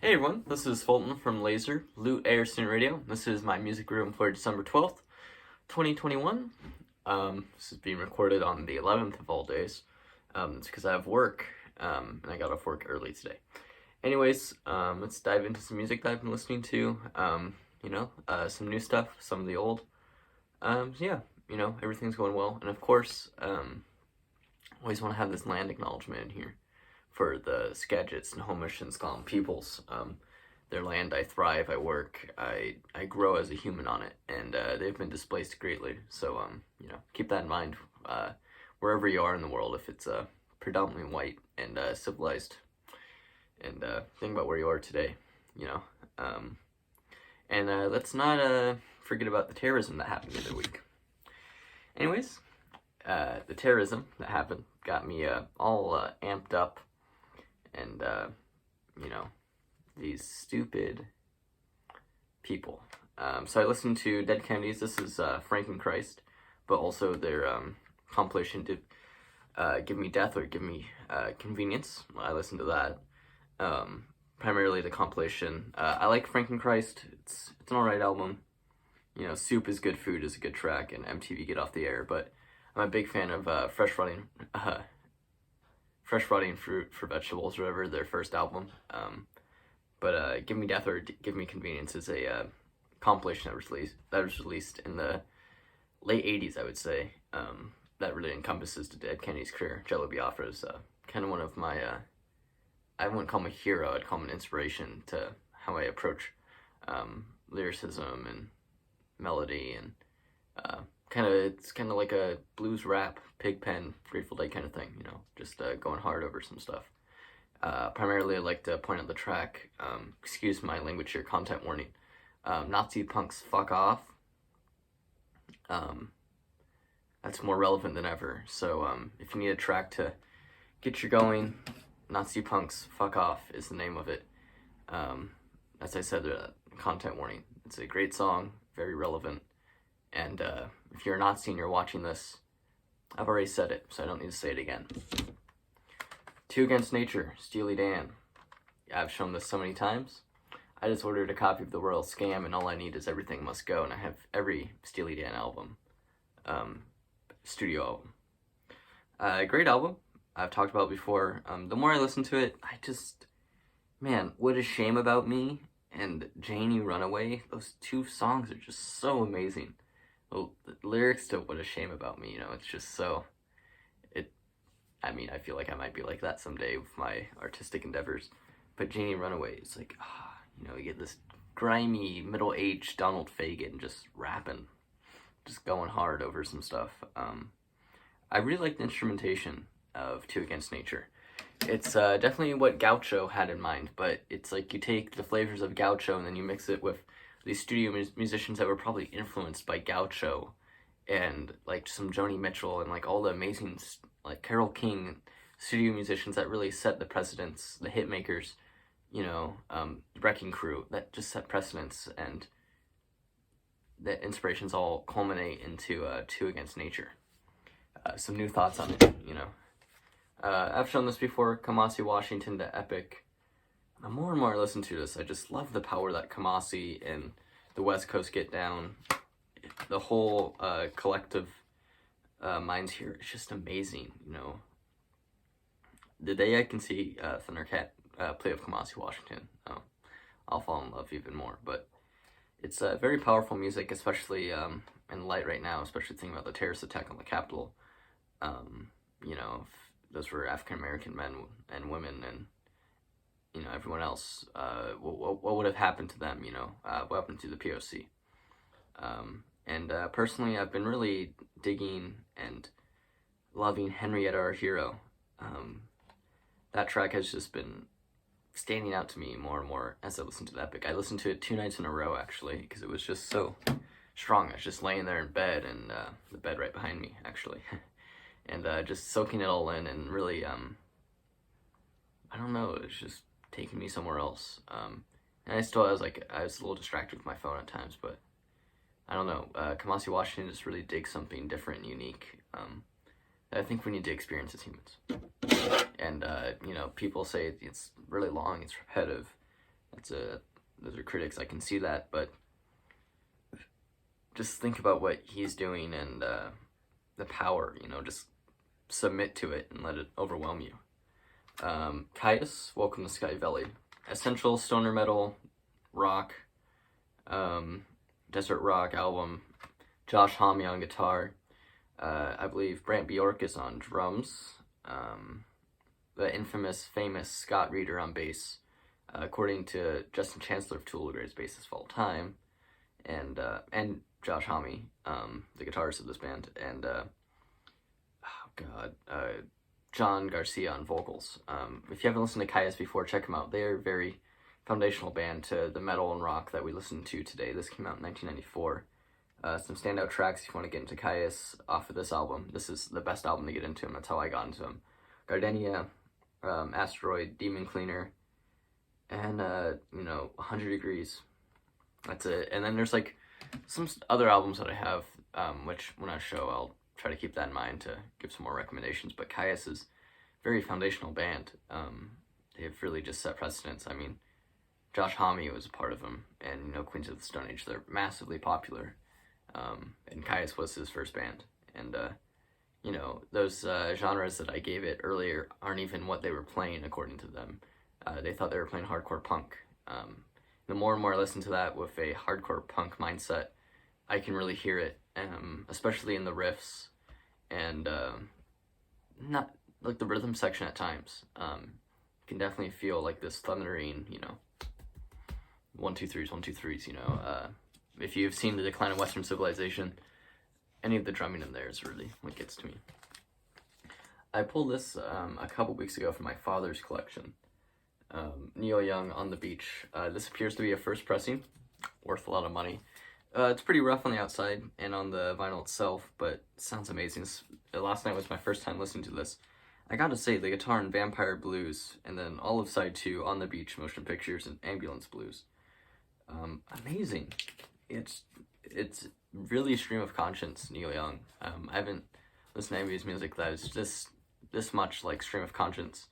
Hey everyone, this is Fulton from Laser Loot Air Student Radio. This is my music room for December 12th, 2021. This is being recorded on the 11th of all days. It's because I have work, and I got off work early today. Anyways, let's dive into some music that I've been listening to. Some new stuff, some of the old. Everything's going well. And of course, always want to have this land acknowledgement in here for the Skagits and Homish and Sklallam peoples. Their land, I thrive, I work, I grow as a human on it, and they've been displaced greatly. So, keep that in mind wherever you are in the world, if it's predominantly white and civilized, and think about where you are today, let's not forget about the terrorism that happened the other week. Anyways, the terrorism that happened got me all amped up. And, these stupid people. So I listened to Dead Kennedys. This is Frankenchrist, but also their compilation to Give Me Death or Give Me Convenience. I listened to that. Primarily the compilation. I like Frankenchrist. It's an alright album. Soup is Good Food is a good track, and MTV Get Off the Air, but I'm a big fan of Fresh Rotting Fruit for Vegetables, or whatever, their first album. But Give Me Death or Give Me Convenience is a compilation that was released in the late 80s, I would say. That really encompasses the Dead Kennedy's career. Jello Biafra is kind of one of my, I wouldn't call him a hero, I'd call him an inspiration to how I approach lyricism and melody, and it's kind of like a blues rap, Pigpen, Grateful Dead kind of thing, just going hard over some stuff. Primarily, I'd like to point out the track, excuse my language here, content warning, Nazi Punks Fuck Off. That's more relevant than ever, so if you need a track to get you going, Nazi Punks Fuck Off is the name of it. As I said, content warning. It's a great song, very relevant, and if you're a Nazi and you're watching this, I've already said it, so I don't need to say it again. Two Against Nature, Steely Dan. I've shown this so many times. I just ordered a copy of The Royal Scam, and all I need is Everything Must Go, and I have every Steely Dan album, studio album. Great album. I've talked about it before. The more I listen to it, What a Shame About Me and Janie Runaway, those two songs are just so amazing. The lyrics to What a Shame About Me, it's just so, I feel like I might be like that someday with my artistic endeavors, but Janie Runaway is like, you get this grimy, middle-aged Donald Fagen just rapping, just going hard over some stuff. I really like the instrumentation of Two Against Nature. It's definitely what Gaucho had in mind, but it's like you take the flavors of Gaucho and then you mix it with these studio musicians that were probably influenced by Gaucho, and like some Joni Mitchell and like all the amazing like Carole King studio musicians that really set the precedents, the hit makers, Wrecking Crew that just set precedents, and the inspirations all culminate into Two Against Nature. Some new thoughts on it, I've shown this before, Kamasi Washington to Epic. The more and more I listen to this, I just love the power that Kamasi and the West Coast get down. The whole collective minds here is just amazing, The day I can see Thundercat play with Kamasi Washington, I'll fall in love even more. But it's very powerful music, especially in light right now, especially thinking about the terrorist attack on the Capitol. If those were African American men and women, and everyone else, what would have happened to them? What happened to the POC? Personally, I've been really digging and loving Henrietta Our Hero. That track has just been standing out to me more and more as I listen to the Epic. I listened to it 2 nights in a row, actually, because it was just so strong. I was just laying there in bed, and the bed right behind me, actually, and just soaking it all in, and really, I don't know, it was just taking me somewhere else. And I was a little distracted with my phone at times, but I don't know, Kamasi Washington just really digs something different and unique that I think we need to experience as humans. And, people say it's really long, it's repetitive. those are critics, I can see that, but just think about what he's doing and the power, just submit to it and let it overwhelm you. Caius, Welcome to Sky Valley. Essential stoner metal, rock, desert rock album. Josh Homme on guitar. I believe Brant Bjork is on drums. The infamous, famous Scott Reeder on bass. According to Justin Chancellor of Tool, the greatest bassist of all time. And Josh Homme, the guitarist of this band. And, John Garcia on vocals. If you haven't listened to Caius before, check them out. They are a very foundational band to the metal and rock that we listened to today. This came out in 1994. Some standout tracks if you want to get into Caius off of this album. This is the best album to get into him. That's how I got into him. Gardenia, Asteroid, Demon Cleaner, and 100 Degrees. That's it. And then there's like some other albums that I have, which when I show, I'll try to keep that in mind to give some more recommendations. But Caius is a very foundational band. They've really just set precedents. I mean, Josh Homme was a part of them, and Queens of the Stone Age, they're massively popular. And Caius was his first band. And those genres that I gave it earlier aren't even what they were playing according to them. They thought they were playing hardcore punk. The more and more I listen to that with a hardcore punk mindset, I can really hear it, especially in the riffs and not like the rhythm section at times. You can definitely feel like this thundering, 1 2 3s, 1 2 3s. If you've seen The Decline of Western Civilization, any of the drumming in there is really what gets to me. I pulled this a couple weeks ago from my father's collection. Neil Young, On the Beach. This appears to be a first pressing, worth a lot of money. It's pretty rough on the outside and on the vinyl itself, but it sounds amazing. Last night was my first time listening to this. I gotta say, the guitar in Vampire Blues, and then all of side 2, On the Beach, Motion Pictures, and Ambulance Blues. Amazing. It's really stream of conscience, Neil Young. I haven't listened to any of his music that is this much like stream of conscience.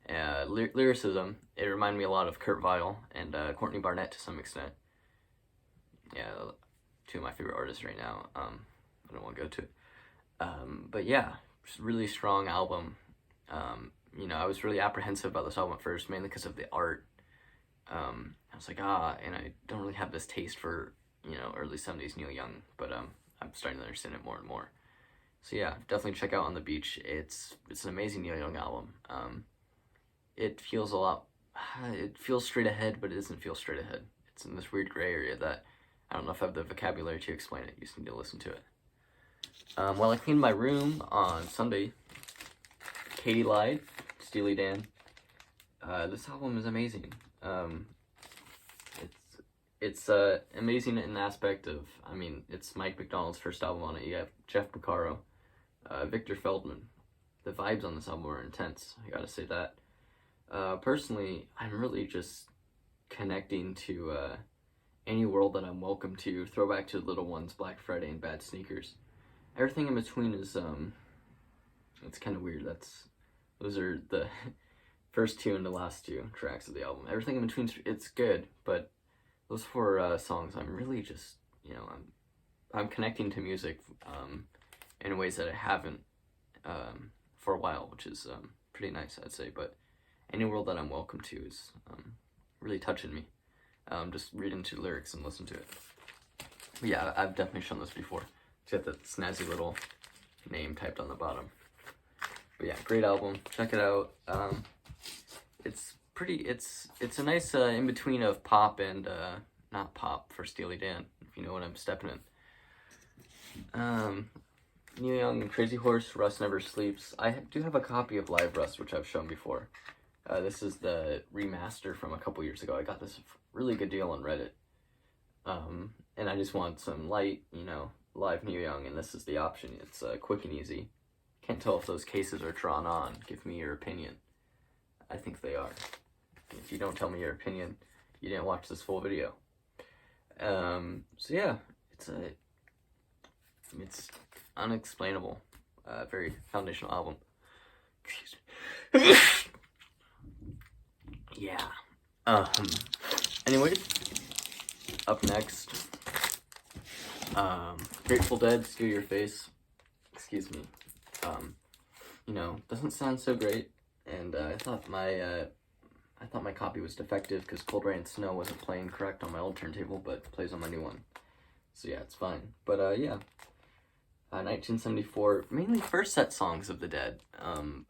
Lyricism, it reminded me a lot of Kurt Weill and Courtney Barnett to some extent. Yeah, 2 of my favorite artists right now. I don't want to go to it. But yeah, really strong album. I was really apprehensive about this album at first, mainly because of the art. I was like, and I don't really have this taste for, early 70s Neil Young, but I'm starting to understand it more and more. So yeah, definitely check out On the Beach. It's an amazing Neil Young album. It feels straight ahead, but it doesn't feel straight ahead. It's in this weird gray area that I don't know if I have the vocabulary to explain it. You just need to listen to it. While I cleaned my room on Sunday, Katie lied, Steely Dan. This album is amazing. It's amazing in the aspect of, it's Mike McDonald's first album on it. You have Jeff Porcaro, Victor Feldman. The vibes on this album are intense, I gotta say that. Personally, I'm really just connecting to Any World That I'm Welcome To, Throwback to the Little Ones, Black Friday, and Bad Sneakers. Everything in between is, it's kind of weird. Those are the first 2 and the last 2 tracks of the album. Everything in between, it's good, but those 4 songs, I'm really just, I'm connecting to music in ways that I haven't for a while, which is pretty nice, I'd say. But Any World That I'm Welcome To is really touching me. Just read into the lyrics and listen to it. But yeah, I've definitely shown this before. It's got that snazzy little name typed on the bottom. But yeah, great album. Check it out. It's a nice in-between of pop and not pop for Steely Dan, if you know what I'm stepping in. Neil Young and Crazy Horse, Rust Never Sleeps. I do have a copy of Live Rust, which I've shown before. This is the remaster from a couple years ago. I got this really good deal on Reddit. And I just want some light, live Neil Young, and this is the option. It's quick and easy. Can't tell if those cases are drawn on. Give me your opinion. I think they are. If you don't tell me your opinion, you didn't watch this full video. So yeah, it's unexplainable. Very foundational album. Excuse me. Yeah. Anyways, up next, Grateful Dead, Steal Your Face. Excuse me. You know, doesn't sound so great, and I thought my copy was defective because Cold Rain and Snow wasn't playing correct on my old turntable, but it plays on my new one. So yeah, it's fine. But yeah, 1974, mainly first set songs of the Dead.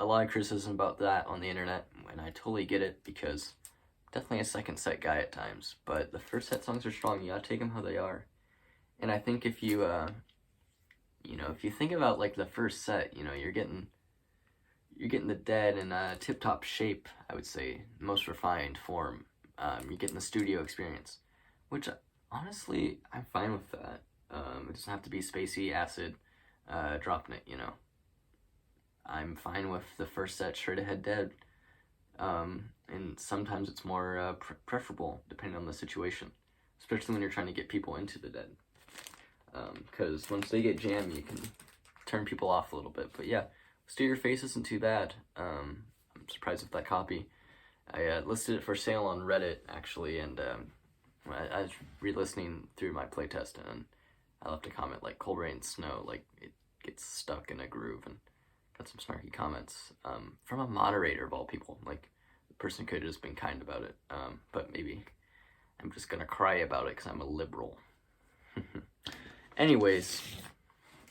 A lot of criticism about that on the internet, and I totally get it because definitely a second set guy at times. But the first set songs are strong. You gotta take them how they are. And I think if you, you know, if you think about like the first set, you know, you're getting the Dead in a tip-top shape, I would say, most refined form. You're getting the studio experience, which honestly, I'm fine with that. It doesn't have to be spacey, acid, dropping it, you know. I'm fine with the first set straight ahead Dead. And sometimes it's more preferable depending on the situation, especially when you're trying to get people into the Dead. Because once they get jammy, you can turn people off a little bit. But yeah, Steal Your Face isn't too bad. I'm surprised with that copy. I listed it for sale on Reddit, actually, and I was re-listening through my playtest, and I left a comment like, Cold Rain and Snow, like, it gets stuck in a groove, and got some snarky comments from a moderator of all people. Like, the person could have just been kind about it, but maybe I'm just gonna cry about it because I'm a liberal. Anyways,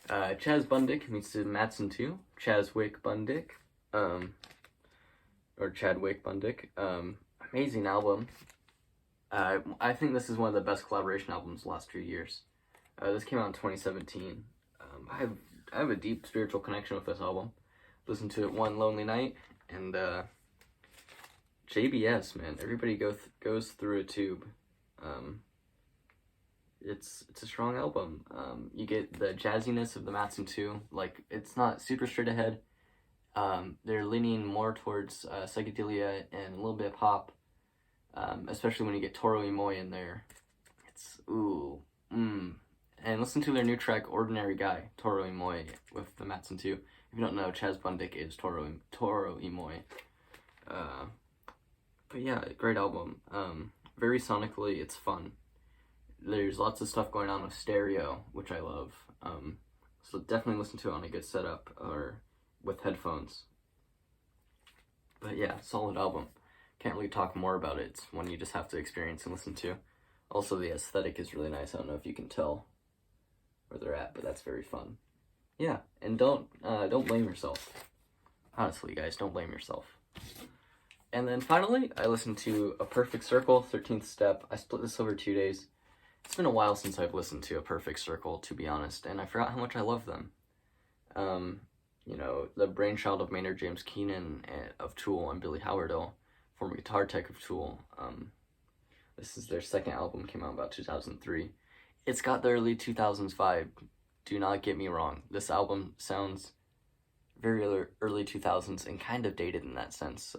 Chaz Bundick meets Matson 2. Chadwick Bundick, or Chadwick Bundick. Amazing album. I think this is one of the best collaboration albums the last few years. This came out in 2017. I have a deep spiritual connection with this album. Listened to it one lonely night, and JBS, man, everybody goes through a tube. It's a strong album. You get the jazziness of the Matson 2. Like, it's not super straight ahead. They're leaning more towards psychedelia and a little bit of pop, especially when you get Toro y Moi in there. It's And listen to their new track, Ordinary Guy, Toro y Moi, with the Matson 2. If you don't know, Chaz Bundick is Toro y Moi. But yeah, great album. Very sonically, it's fun. There's lots of stuff going on with stereo, which I love. So definitely listen to it on a good setup or with headphones. But yeah, solid album. Can't really talk more about it. It's one you just have to experience and listen to. Also, the aesthetic is really nice. I don't know if you can tell where they're at, but that's very fun. Yeah, and don't blame yourself. Honestly, guys, don't blame yourself. And then finally, I listened to A Perfect Circle, 13th Step. I split this over 2 days. It's been a while since I've listened to A Perfect Circle, to be honest, and I forgot how much I love them. You know, the brainchild of Maynard James Keenan of Tool and Billy Howardell, former guitar tech of Tool. This is their second album, came out about 2003. It's got the early 2000s vibe. Do not get me wrong. This album sounds very early 2000s and kind of dated in that sense,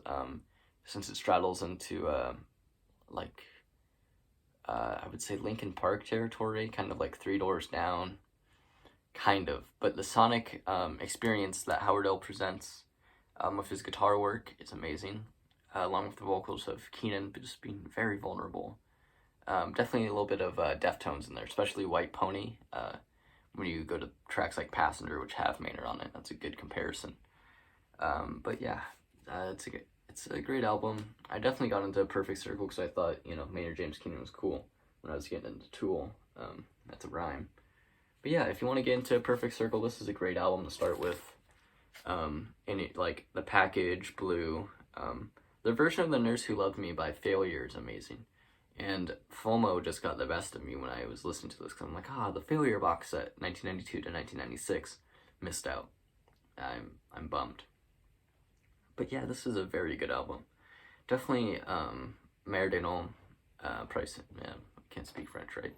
since it straddles into, I would say Linkin Park territory, kind of like Three Doors Down, kind of. But the sonic experience that Howardell presents with his guitar work is amazing, along with the vocals of Keenan just being very vulnerable. Definitely a little bit of Deftones in there, especially White Pony. When you go to tracks like Passenger, which have Maynard on it, that's a good comparison. But yeah, it's a great album. I definitely got into Perfect Circle because I thought, you know, Maynard James Keenan was cool when I was getting into Tool. That's a rhyme. But yeah, if you want to get into Perfect Circle, this is a great album to start with. Like, the package, Blue. The version of The Nurse Who Loved Me by Failure is amazing. And FOMO just got the best of me when I was listening to this, because I'm like, the Failure box set, 1992 to 1996, missed out. I'm bummed. But yeah, this is a very good album. Definitely, Merdinand, Price, yeah, I can't speak French, right?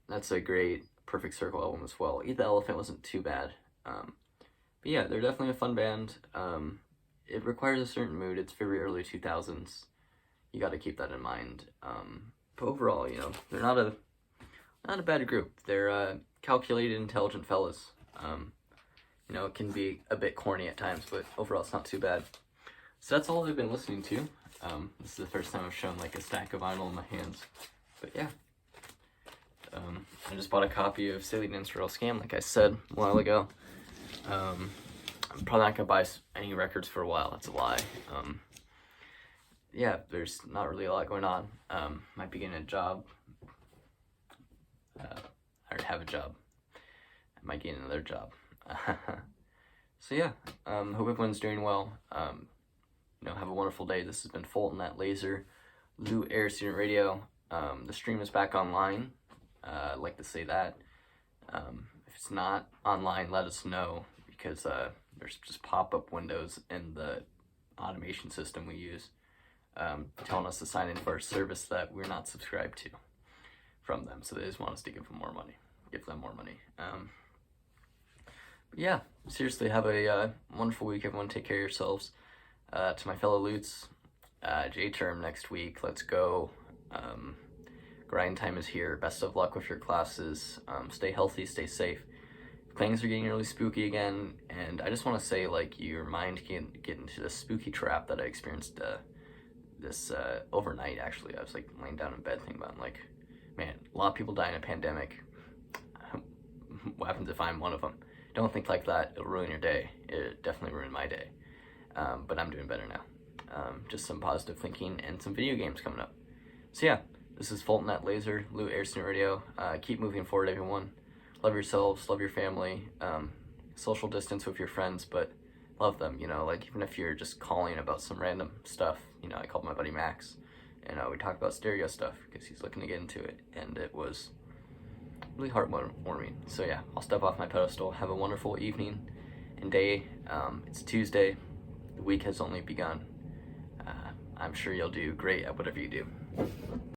That's a great Perfect Circle album as well. Eat the Elephant wasn't too bad. But yeah, they're definitely a fun band. It requires a certain mood. It's very early 2000s. You got to keep that in mind. But overall, you know, they're not a bad group. They're calculated, intelligent fellas. You know, it can be a bit corny at times, but overall it's not too bad. So that's all I've been listening to. This is the first time I've shown like a stack of vinyl in my hands. But yeah. I just bought a copy of Silly Dance Real Scam, like I said a while ago. I'm probably not gonna buy any records for a while. That's a lie. Yeah, there's not really a lot going on. Might be getting a job. I already have a job. I might get another job. So yeah, hope everyone's doing well. Have a wonderful day. This has been Fulton at Laser, Lou Air Student Radio. The stream is back online. I'd like to say that. If it's not online, let us know, because there's just pop-up windows in the automation system we use telling us to sign in for a service that we're not subscribed to from them. So they just want us to give them more money. But yeah, seriously, have a wonderful week, everyone. Take care of yourselves. To my fellow Lutes, J-term next week. Let's go. Grind time is here. Best of luck with your classes. Stay healthy, stay safe. Things are getting really spooky again, and I just want to say, like, your mind can get into this spooky trap that I experienced this overnight. Actually, I was like laying down in bed thinking about, like, man, a lot of people die in a pandemic. What happens if I'm one of them? Don't think like that. It'll ruin your day. It definitely ruined my day. But I'm doing better now. Just some positive thinking and some video games coming up. So yeah, this is Fulton at Laser, Lou Air Student Radio. Keep moving forward, everyone. Love yourselves, love your family. Social distance with your friends, but love them, like even if you're just calling about some random stuff. I called my buddy Max, and we talked about stereo stuff because he's looking to get into it, and it was really heartwarming. So yeah, I'll step off my pedestal. Have a wonderful evening and day. It's Tuesday. The week has only begun. I'm sure you'll do great at whatever you do.